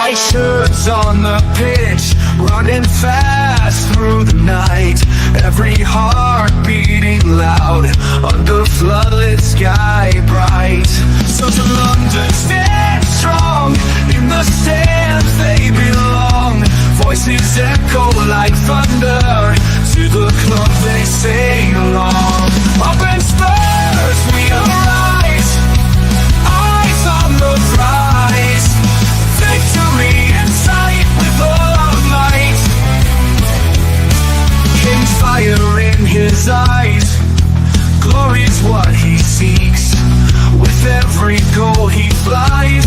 White shirts on the pitch, running fast through the night. Every heart beating loud under floodlit sky bright. So to London stand strong, in the stands they belong. Voices echo like thunder, to the club they sing along. Up in Spurs we arise, eyes on the prize. Victory in sight with all our might. King's fire in his eyes, glory's what he seeks. With every goal he flies,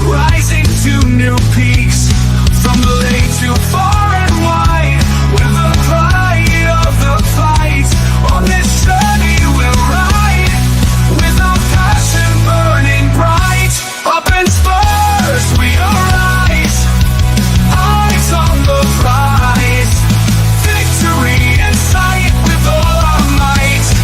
rising to new peaks. From the lake to far and wide, with the pride of the fight. On this journey we'll ride, with our passion burning bright. Up in Spurs we arise, eyes on the prize. Victory in sight with all our might.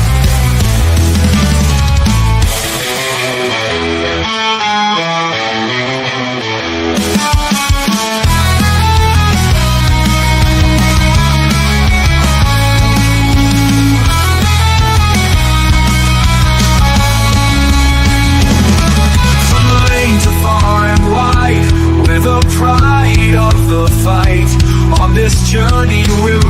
The pride of the fight. On this journey we'll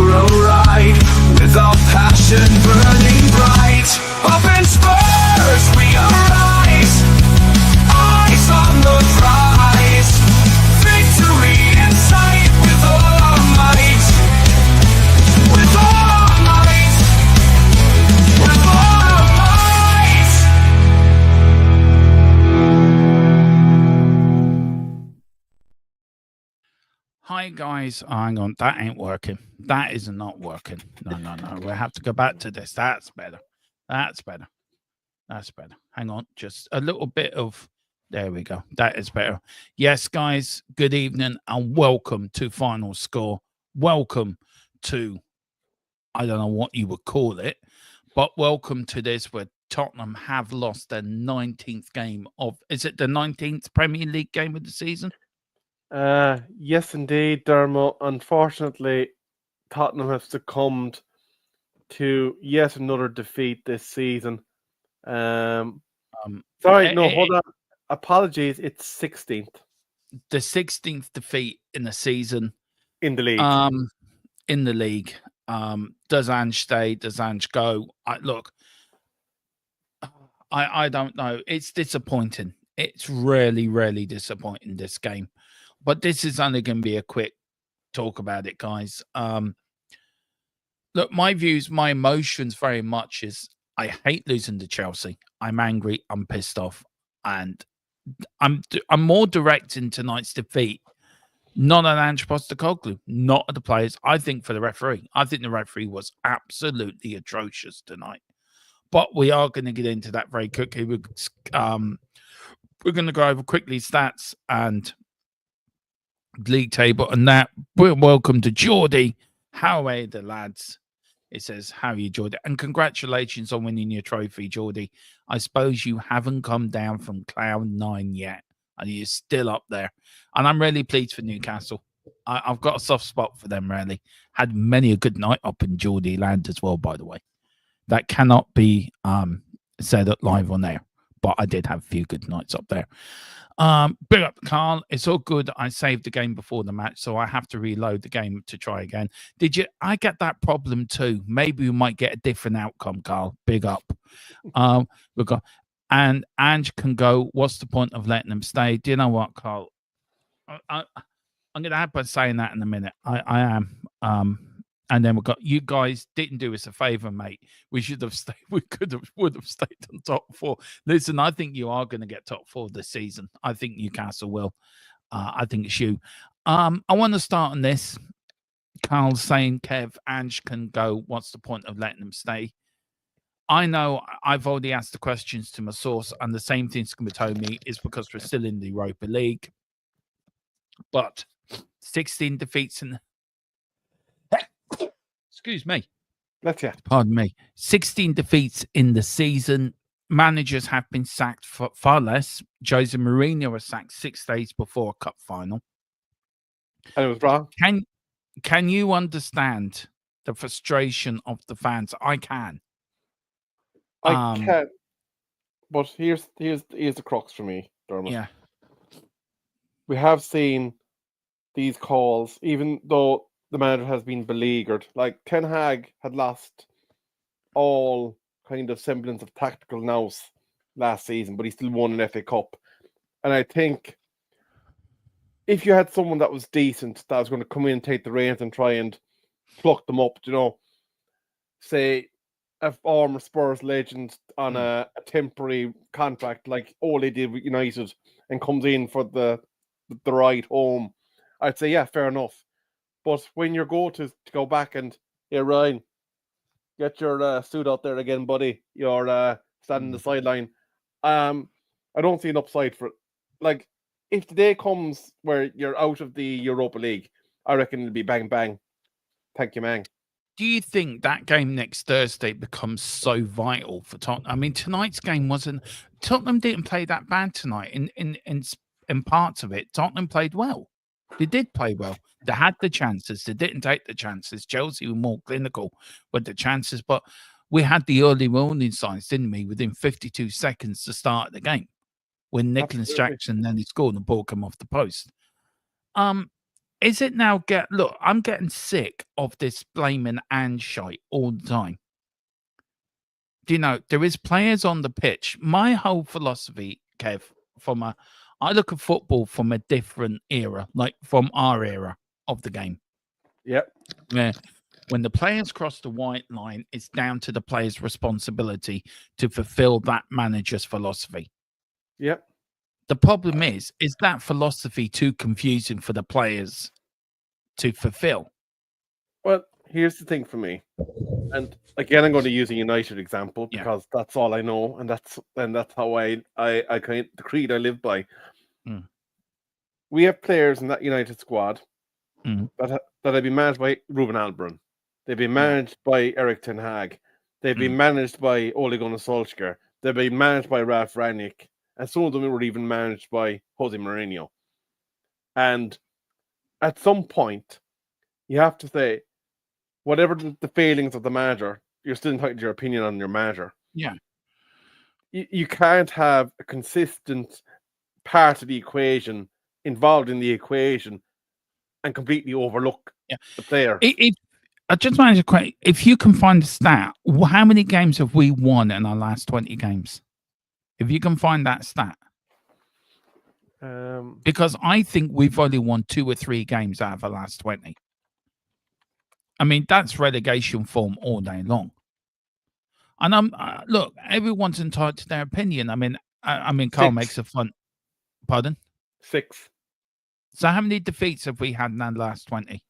ride, with our passion burning bright. Up in Spurs we arise, eyes on the prize. Victory in sight with all our might. With all our might. With all our might. Hi guys, hang on, that ain't working. That is not working. No. We have to go back to this. That's better. That's better. That's better. Hang on, just a little bit of, there we go. That is better. Yes, guys, good evening and welcome to Final Score. Welcome to, I don't know what you would call it, but welcome to this where Tottenham have lost their 19th game of, is it the 19th Premier League game of the season? Yes, indeed, Dermo. Unfortunately, Tottenham have succumbed to yet another defeat this season. Sorry, no, hold on. Apologies, it's 16th. The 16th defeat in the season. In the league. In the league. Does Ange stay? Does Ange go? Look, I don't know. It's disappointing. It's really, really disappointing, this game. But this is only going to be a quick talk about it, guys. Look, my views, my emotions very much is I hate losing to Chelsea. I'm angry. I'm pissed off. And I'm more direct in tonight's defeat. Not at Ange Postecoglou, not at the players. I think for the referee. I think the referee was absolutely atrocious tonight. But we are going to get into that very quickly. We're going to go over quickly stats and league table and that. Welcome to Geordie. How are the lads? It says, how are you, Geordie? And congratulations on winning your trophy, Geordie. I suppose you haven't come down from cloud 9 yet, and you're still up there. And I'm really pleased for Newcastle. I've got a soft spot for them, really. Had many a good night up in Geordie land as well, by the way. That cannot be said live on air, but I did have a few good nights up there. Big up, Carl. It's all good. I saved the game before the match, so I have to reload the game to try again. Did you? I get that problem too. Maybe we might get a different outcome, Carl. Big up. We've got, and Ange can go. What's the point of letting them stay? Do you know what, Carl? I'm going to have by saying that in a minute. I am. And then we've got, you guys didn't do us a favor, mate. We should have stayed. We would have stayed on top 4. Listen, I think you are going to get top 4 this season. I think Newcastle will. I think it's you. I want to start on this. Carl's saying, Kev, Ange can go. What's the point of letting them stay? I know I've already asked the questions to my source, and the same thing's going to be told me is because we're still in the Europa League. But 16 defeats in excuse me. Pardon me. 16 defeats in the season. Managers have been sacked for far less. Jose Mourinho was sacked 6 days before a cup final. And it was wrong. Can you understand the frustration of the fans? I can. I can't. But here's the crux for me, Dermot. Yeah. We have seen these calls, even though the manager has been beleaguered. Like Ten Hag had lost all kind of semblance of tactical nous last season, but he still won an FA Cup. And I think if you had someone that was decent, that was going to come in and take the reins and try and pluck them up, say a former Spurs legend on a temporary contract like Ole did with United and comes in for the ride home, I'd say, yeah, fair enough. But when you go to go back and, yeah, Ryan, get your suit out there again, buddy. You're standing the sideline. I don't see an upside for it. Like, if the day comes where you're out of the Europa League, I reckon it'll be bang, bang. Thank you, man. Do you think that game next Thursday becomes so vital for Tottenham? I mean, tonight's game wasn't. Tottenham didn't play that bad tonight. In parts of it, Tottenham played well. They did play well. They had the chances. They didn't take the chances. Chelsea were more clinical with the chances, but we had the early warning signs, didn't we? Within 52 seconds to start the game, when Nicholas Jackson then he scored and the ball came off the post. Is it now look, I'm getting sick of this blaming and shite all the time. Do you know, there is players on the pitch. My whole philosophy, Kev, I look at football from a different era, like from our era of the game. Yep. Yeah. When the players cross the white line, it's down to the player's responsibility to fulfill that manager's philosophy. Yep. The problem is that philosophy too confusing for the players to fulfill? Well, here's the thing for me. And again, I'm going to use a United example because that's all I know, and that's how I kind of the creed I live by. We have players in that United squad that have been managed by Ruben Almiron. They've been managed by Erik ten Hag. They've been managed by Ole Gunnar Solskjaer. They've been managed by Ralf Rangnick, and some of them were even managed by Jose Mourinho. And at some point, you have to say, whatever the failings of the manager, you're still entitled to your opinion on your manager. Yeah. You can't have a consistent part of the equation involved in the equation and completely overlook the player. I just wanted to question, if you can find a stat, how many games have we won in our last 20 games? If you can find that stat. Because I think we've only won 2 or 3 games out of the last 20. I mean, that's relegation form all day long. And look, everyone's entitled to their opinion. I mean, Carl makes a fun. Pardon? 6. So how many defeats have we had in the last 20?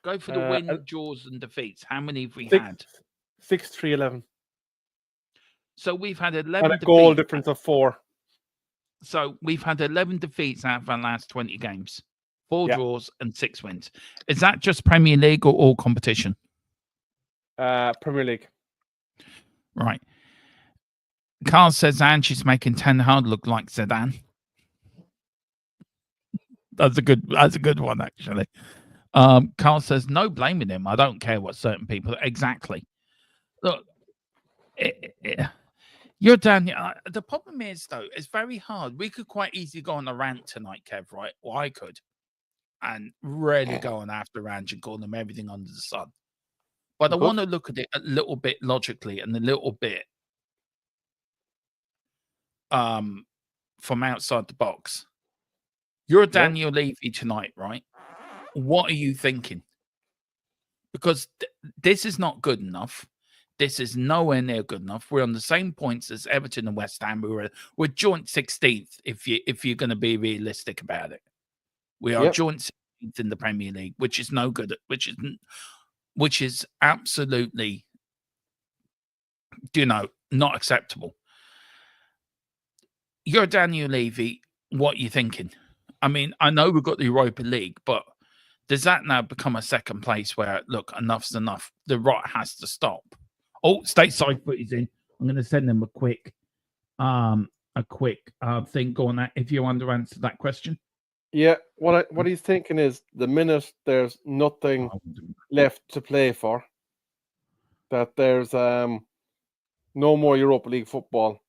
Go for the win, draws, and defeats. How many have we had? 6-3-11. So we've had 11 and a defeats. Goal difference of 4. So we've had 11 defeats out of our last 20 games. 4 draws and 6 wins. Is that just Premier League or all competition? Premier League. Right. Carl says Ange's making Ten Hag look like Zidane. That's a good one, actually. Carl says, no blaming him. I don't care what certain people. Exactly. Look, you're down here. The problem is, though, it's very hard. We could quite easily go on a rant tonight, Kev, right? Well, I could. And really go on after Ange and call them everything under the sun. But I want to look at it a little bit logically and a little bit from outside the box. You're Daniel Levy tonight, right? What are you thinking? Because this is not good enough. This is nowhere near good enough. We're on the same points as Everton and West Ham. We're joint 16th if you're going to be realistic about it. We are joint 16th in the Premier League, which is no good. Which is absolutely, not acceptable. You're Daniel Levy. What are you thinking? I mean, I know we've got the Europa League, but does that now become a second place where, look, enough's enough? The rot has to stop. Oh, stateside footy's in. I'm going to send them a quick thing. Go on that if you want to answer that question. Yeah, what he's thinking is the minute there's nothing left to play for, that there's no more Europa League football,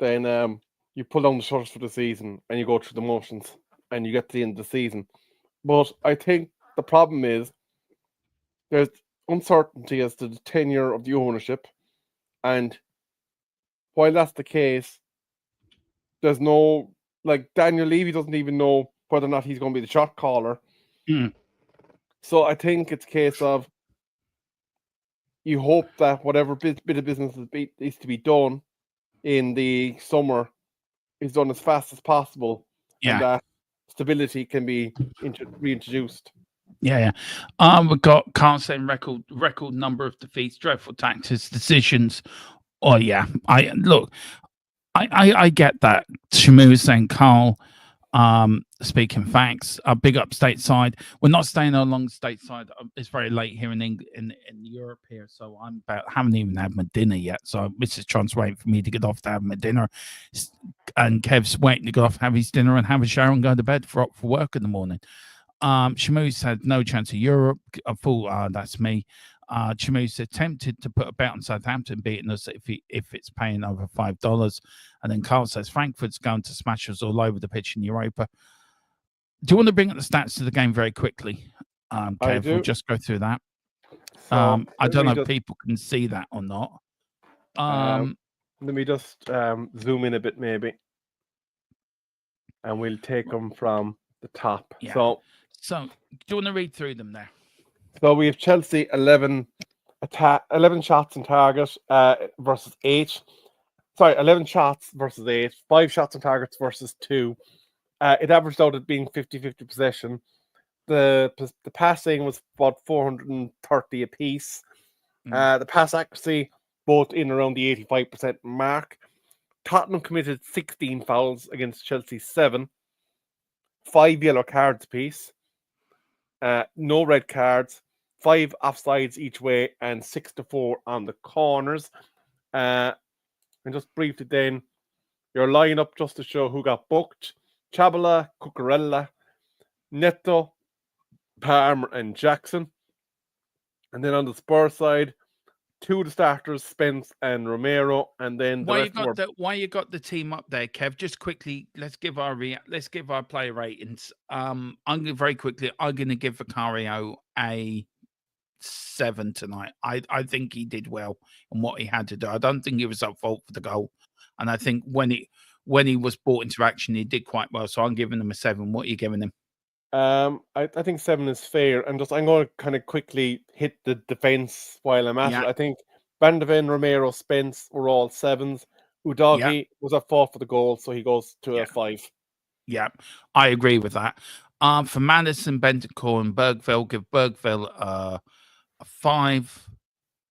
then you pull down the shutters for the season and you go through the motions and you get to the end of the season. But I think the problem is there's uncertainty as to the tenure of the ownership, and while that's the case, there's no, like, Daniel Levy doesn't even know whether or not he's going to be the shot caller. Mm. So I think it's a case of you hope that whatever bit of business is to be done in the summer is done as fast as possible, and Yeah. that stability can be reintroduced. Yeah. We've got Carl saying record number of defeats, dreadful tactics, decisions. Oh yeah, I get that. Shamu is saying, Carl, speaking facts, big up stateside. We're not staying along stateside. It's very late here in England, in Europe here, so haven't even had my dinner yet. So Mrs. Tron's waiting for me to get off to have my dinner, and Kev's waiting to get off, have his dinner, and have a shower and go to bed for work in the morning. Shamu said no chance of Europe. I thought that's me. Shamu said tempted to put a bet on Southampton beating us if it's paying over $5. And then Carl says Frankfurt's going to smash us all over the pitch in Europa. Do you want to bring up the stats to the game very quickly? Kev, I do. We'll just go through that. So I don't know if people can see that or not. let me just zoom in a bit, maybe, and we'll take them from the top. Yeah. So do you want to read through them there? So we have Chelsea 11 shots on target versus 8. Sorry, 11 shots versus 8. 5 shots on targets versus 2. It averaged out at being 50-50 possession. The passing was about 430 apiece. The pass accuracy, both in around the 85% mark. Tottenham committed 16 fouls against Chelsea 7. 5 yellow cards apiece. No red cards. 5 offsides each way, and 6-4 on the corners. And just briefly then, your lineup just to show who got booked: Chabala, Cucurella, Neto, Palmer, and Jackson. And then on the Spurs side, 2 of the starters, Spence and Romero, and then why you got the team up there, Kev? Just quickly, let's give our player ratings. I'm going to give Vicario a 7 tonight. I think he did well in what he had to do. I don't think he was at fault for the goal, and I think when he was brought into action, he did quite well. So I'm giving him a 7. What are you giving him? I think 7 is fair, and I'm going to kind of quickly hit the defense while I'm at it. I think Van de Ven, Romero, Spence were all 7s. Udogie was at fault for the goal, so he goes to a 5. Yeah, I agree with that. For Madison, Bentancur, and Bergville, give Bergville a 5.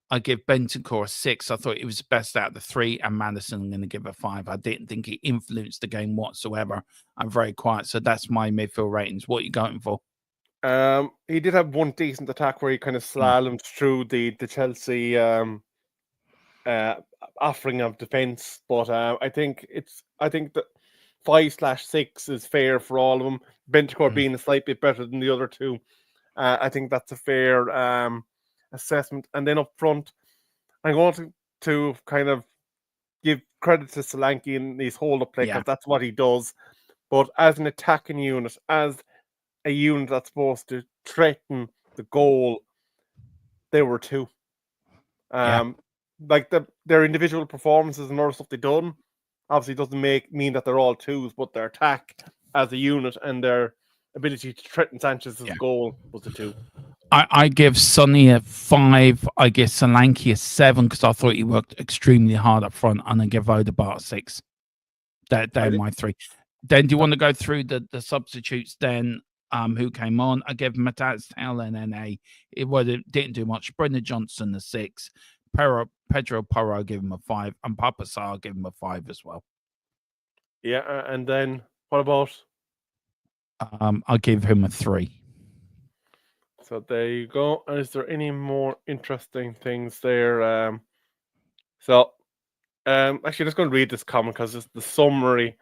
I give Bentancur a 6. I thought he was the best out of the 3, and Madison I'm going to give a 5. I didn't think he influenced the game whatsoever. I'm very quiet, so that's my midfield ratings. What are you going for? He did have one decent attack where he kind of slalomed through the Chelsea offering of defense, but I think that 5/6 is fair for all of them. Bentancur being a slight bit better than the other 2. I think that's a fair assessment. And then up front, I'm going to kind of give credit to Solanke in his hold-up play, because that's what he does. But as an attacking unit, as a unit that's supposed to threaten the goal, there were 2. Like their individual performances and other stuff they've done obviously doesn't mean that they're all 2s, but their attack as a unit and their ability to threaten Sanchez's goal was a 2. I give Sonny a 5. I give Solanke a 7 because I thought he worked extremely hard up front, and I give Odegaard a 6. They're my 3. Then do you want to go through the substitutes then? Who came on? I gave Matthias Taylor an A. It didn't do much. Brendan Johnson a 6. Pedro Porro, give him a 5, and Papa Sarr, give him a 5 as well. Yeah, and then what about? I'll give him a 3. So there you go. Is there any more interesting things there? Actually, just going to read this comment because it's the summary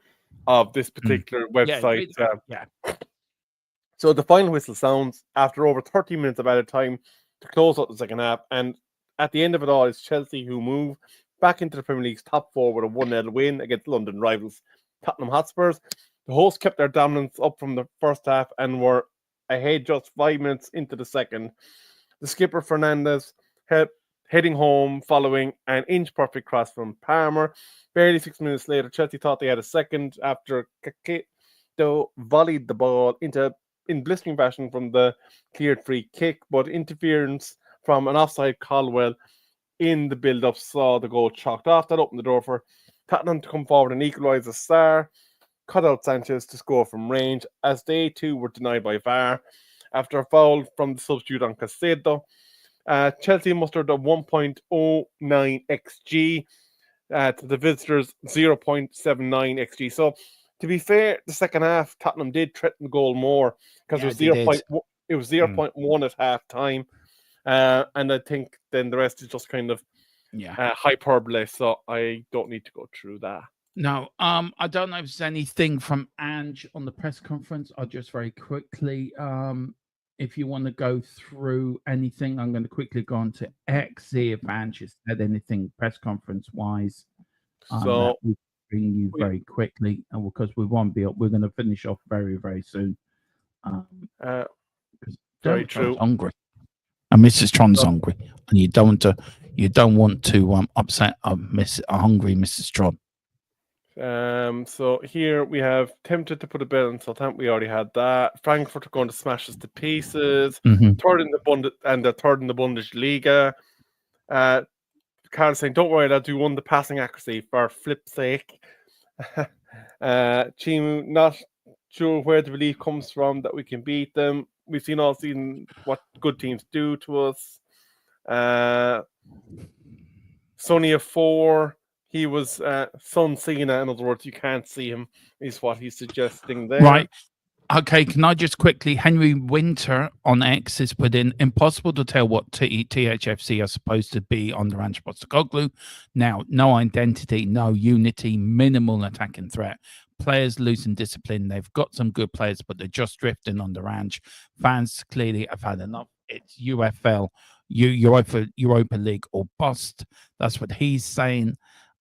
of this particular website. Yeah. So the final whistle sounds after over 30 minutes of added time to close out the second half, and at the end of it all, it's Chelsea who move back into the Premier League's top four with a 1-0 win against London rivals Tottenham Hotspurs. The hosts kept their dominance up from the first half and were ahead just 5 minutes into the second. The skipper Fernandez heading home following an inch-perfect cross from Palmer. Barely 6 minutes later, Chelsea thought they had a second after Kakito volleyed the ball in blistering fashion from the cleared free kick, but interference from an offside Caldwell in the build-up saw the goal chalked off. That opened the door for Tottenham to come forward and equalise the star, cut out Sanchez to score from range, as they too were denied by VAR after a foul from the substitute on Caicedo. Chelsea mustered a 1.09 xG to the visitors' 0.79 xG. So, to be fair, the second half, Tottenham did threaten the goal more because it was 0.1 at half time. And I think then the rest is just kind of hyperbole. So I don't need to go through that. No, I don't know if there's anything from Ange on the press conference. I'll just very quickly, if you want to go through anything, I'm going to quickly go on to X, see if Ange has said anything press conference wise. So we'll bring you very quickly, and because we won't be up, we're going to finish off very, very soon. Very true. Hungry, and Mrs. Tron's hungry, and you don't want to upset a hungry Mrs. Tron. So here we have tempted to put a bet on Southampton. We already had that. Frankfurt are going to smash us to pieces. Third in the third in the Bundesliga. Carl saying, "Don't worry, lads, we won the passing accuracy for flip's sake." Chimu, not sure where the belief comes from that we can beat them. We've seen all season what good teams do to us. Sonia 4. He was Son Cena, in other words, you can't see him, is what he's suggesting there. Right. Okay, can I just quickly, Henry Winter on X has put in, impossible to tell what THFC are supposed to be under Ange Postecoglou. Now, no identity, no unity, minimal attacking threat. Players losing discipline. They've got some good players, but they're just drifting under Ange. Fans clearly have had enough. It's UFL, Europa League or bust. That's what he's saying.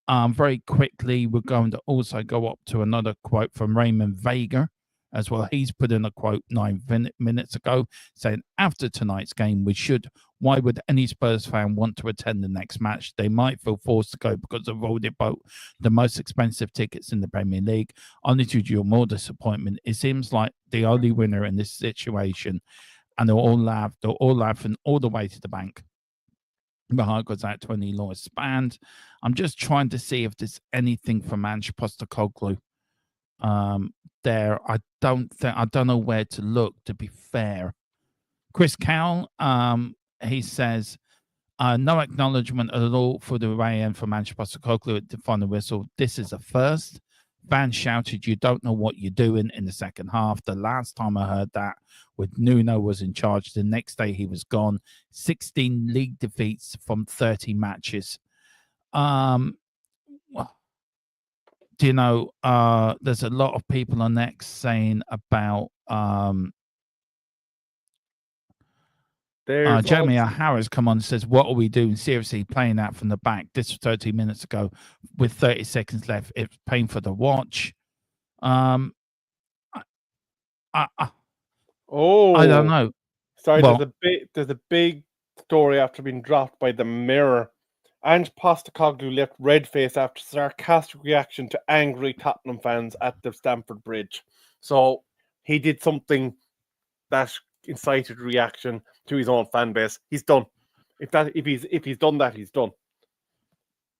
Very quickly, we're going to also go up to another quote from Raymond Vega as well. He's put in a quote 9 minutes ago saying, after tonight's game, why would any Spurs fan want to attend the next match? They might feel forced to go because they've already bought the most expensive tickets in the Premier League. Only to your more disappointment, it seems like the only winner in this situation, and they're all laughing all the way to the bank. Behind goes out to any Lois band. I'm just trying to see if there's anything from Ange Postecoglou there. I don't know where to look, to be fair. Chris Cowell, he says, no acknowledgement at all for the way from Ange Postecoglou at the final whistle. This is a first. Fans shouted, "You don't know what you're doing" in the second half. The last time I heard that, with Nuno was in charge, the next day he was gone. 16 league defeats from 30 matches. Do you know, there's a lot of people on X saying about Jeremy Harris come on and says, "What are we doing? Seriously, playing out from the back. This was 30 minutes ago with 30 seconds left. It's painful to watch." I don't know. Sorry, there's a big story after being dropped by the Mirror. Ange Postecoglou left red-faced after sarcastic reaction to angry Tottenham fans at the Stamford Bridge. So he did something that incited reaction to his own fan base. He's done. If he's done that, he's done.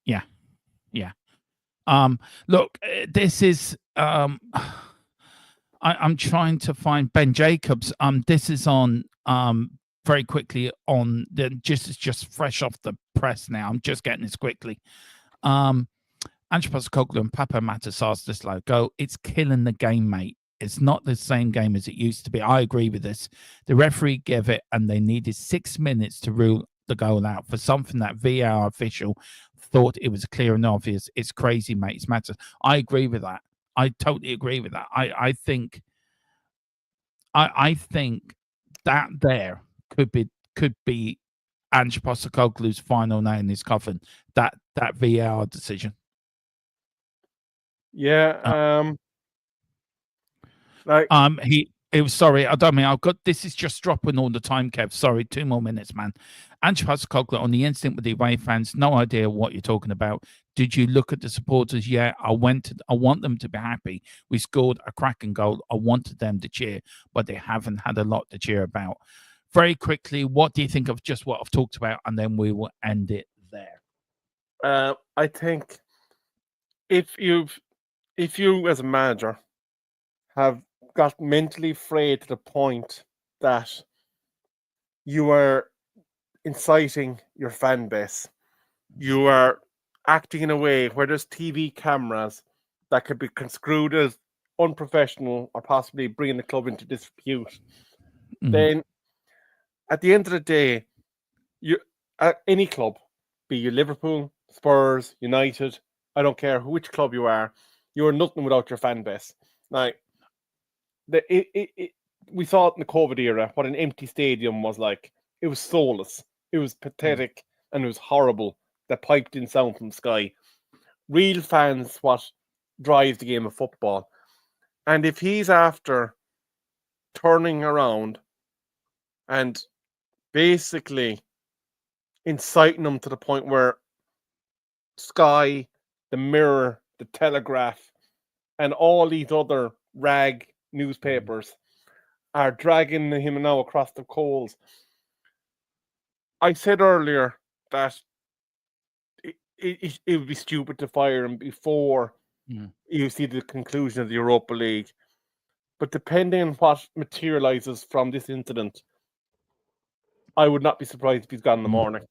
Yeah. Look, this is I'm trying to find Ben Jacobs. This is on very quickly on the just fresh off the press now. I'm just getting this quickly. Ange Postecoglou and Papa Matasar's this logo. It's killing the game, mate. It's not the same game as it used to be. I agree with this. The referee gave it, and they needed 6 minutes to rule the goal out for something that VAR official thought it was clear and obvious. It's crazy, mate. It's matters. I agree with that. I totally agree with that. I think I think that there could be Ange Postecoglou's final nail in his coffin. That VAR decision. Yeah. Like, It was, sorry, I don't mean, I've got, this is just dropping all the time, Kev. Sorry, 2 more minutes, man. Ange Postecoglou on the instant with the away fans, no idea what you're talking about. Did you look at the supporters? Yeah, I want them to be happy. We scored a cracking goal. I wanted them to cheer, but they haven't had a lot to cheer about. Very quickly, what do you think of just what I've talked about? And then we will end it there. I think if you as a manager have got mentally frayed to the point that you are inciting your fan base, you are acting in a way where there's TV cameras that could be construed as unprofessional or possibly bringing the club into dispute, then at the end of the day, you at any club, be you Liverpool, Spurs, United, I don't care which club you are nothing without your fan base. Like, we saw it in the COVID era, what an empty stadium was like. It was soulless. It was pathetic, and it was horrible. The piped in sound from Sky. Real fans, what drives the game of football. And if he's after turning around and basically inciting them to the point where Sky, the Mirror, the Telegraph, and all these other rag newspapers are dragging him now across the coals. I said earlier that it would be stupid to fire him before you see the conclusion of the Europa League. But depending on what materializes from this incident, I would not be surprised if he's gone in the morning.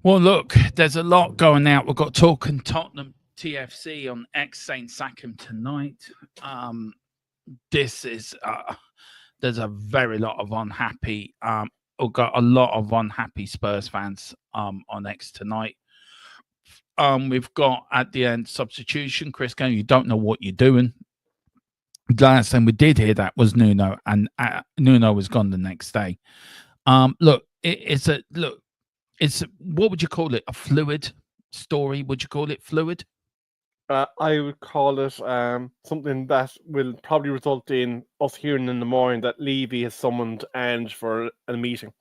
Well, look, there's a lot going out. We've got talking Tottenham TFC on X saying sack him tonight. This is there's a very lot of unhappy. We've got a lot of unhappy Spurs fans on X tonight. We've got at the end substitution. Chris going, you don't know what you're doing. The last time we did hear that was Nuno, and Nuno was gone the next day. Look, it's what would you call it? A fluid story? Would you call it fluid? I would call it something that will probably result in us hearing in the morning that Levy has summoned Ange for a meeting.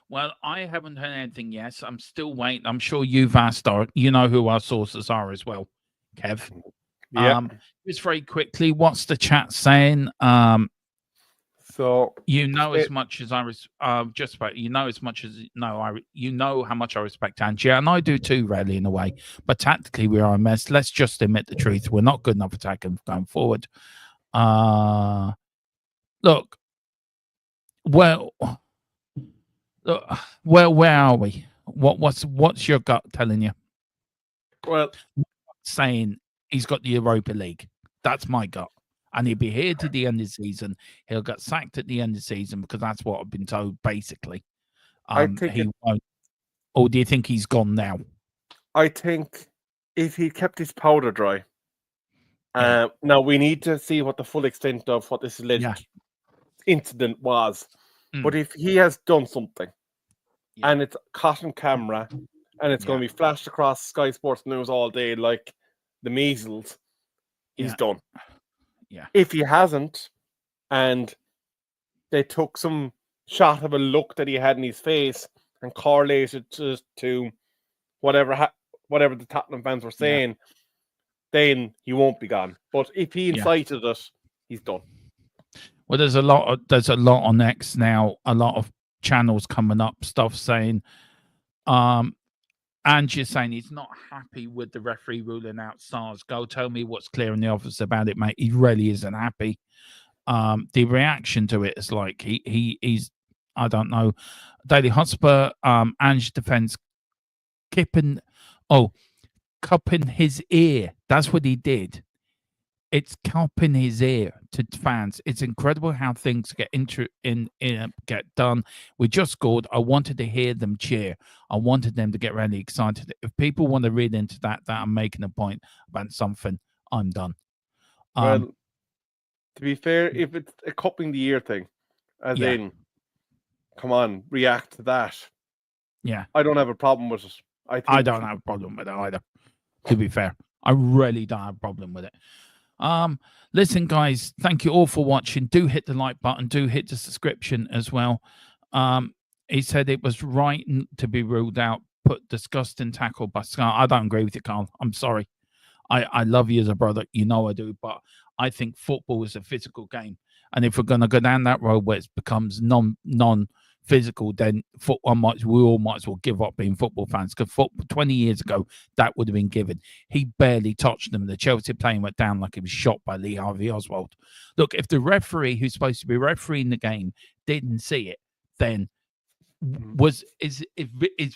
Well, I haven't heard anything yet. So I'm still waiting. I'm sure you've asked you know who our sources are as well, Kev. Yeah. Just very quickly, what's the chat saying? So you know as much as I just about you know as much as you know how much I respect Ange, and I do too, really, in a way. But tactically, we are a mess. Let's just admit the truth. We're not good enough attacking going forward. Look, well, where are we? What's your gut telling you? Well, saying he's got the Europa League. That's my gut. And he'll be here to the end of the season. He'll get sacked at the end of the season because that's what I've been told, basically. I think he won't. Or do you think he's gone now? I think if he kept his powder dry. Now, we need to see what the full extent of what this alleged incident was. But if he has done something, and it's caught on camera, and it's going to be flashed across Sky Sports News all day like the measles, he's done. Yeah. If he hasn't, and they took some shot of a look that he had in his face and correlated to whatever the Tottenham fans were saying, then he won't be gone. But if he incited it, he's done. Well, there's a lot on X now. A lot of channels coming up, stuff saying, Ange is saying he's not happy with the referee ruling out SPURS. Go tell me what's clear in the office about it, mate. He really isn't happy. The reaction to it is like he's I don't know. Daily Hotspur, Ange defends cupping his ear. That's what he did. it's cupping his ear to fans. It's incredible how things get get done. We just scored. I wanted to hear them cheer. I wanted them to get really excited. If people want to read into that I'm making a point about something, I'm done. Well, to be fair, if it's a cupping the ear thing, as in, come on, react to that. Yeah, I don't have a problem with it. I don't have a problem with it either. To be fair, I really don't have a problem with it. Listen, guys, thank you all for watching. Do hit the like button. Do hit the subscription as well. He said it was right to be ruled out. Put disgusting tackle by Scar. I don't agree with you, Carl. I'm sorry. I love you as a brother. You know I do. But I think football is a physical game. And if we're going to go down that road where it becomes non-physical, then we all might as well give up being football fans. Because 20 years ago, that would have been given. He barely touched them. The Chelsea plane went down like he was shot by Lee Harvey Oswald. Look, if the referee who's supposed to be refereeing the game didn't see it, then is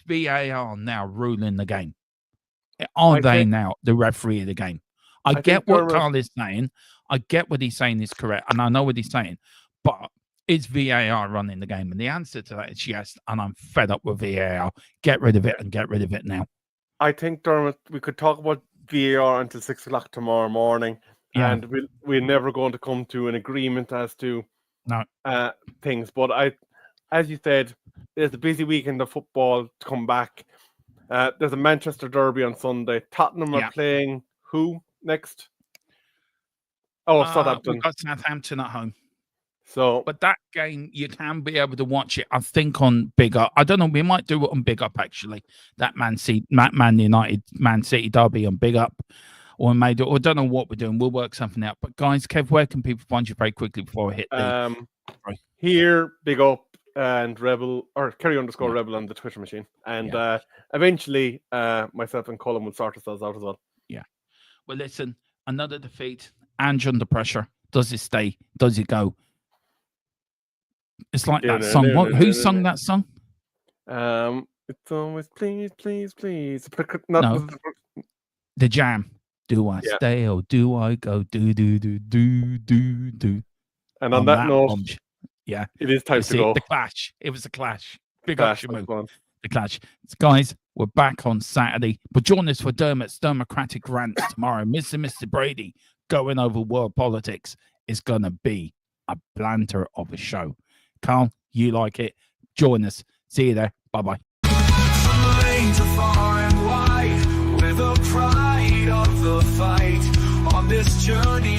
VAR now ruling the game? Are they now the referee of the game? I get what Carl is saying. I get what he's saying is correct, and I know what he's saying. But is VAR running the game? And the answer to that is yes, and I'm fed up with VAR. Get rid of it and get rid of it now. I think, Dermot, we could talk about VAR until 6 o'clock tomorrow morning, and we're never going to come to an agreement as to things. But as you said, there's a busy weekend of football to come back. There's a Manchester derby on Sunday. Tottenham are playing who next? Oh, Southampton. We've got Southampton at home. So, but that game, you can be able to watch it, I think, on Big Up. I don't know. We might do it on Big Up, actually. That Man City derby on Big Up. Or we may do, or don't know what we're doing. We'll work something out. But guys, Kev, where can people find you very quickly before I hit the... Here, Big Up and Rebel, or Kerry_Rebel on the Twitter machine. And eventually, myself and Colin will sort ourselves out as well. Yeah. Well, listen, another defeat. Ange under pressure. Does it stay? Does it go? It's like that song. Who sung that song? It's always please, please, please. No. The Jam. Do I stay or do I go? Do. And on that note, it is time to go. The Clash. It was the Clash. Big up your move. The Clash. Guys, we're back on Saturday. But join us for Dermot's Democratic Rant tomorrow. Mr. Brady going over world politics is going to be a planter of a show. Carl, you like it. Join us. See you there. Bye-bye. Far and wide, with the pride of the fight on this journey.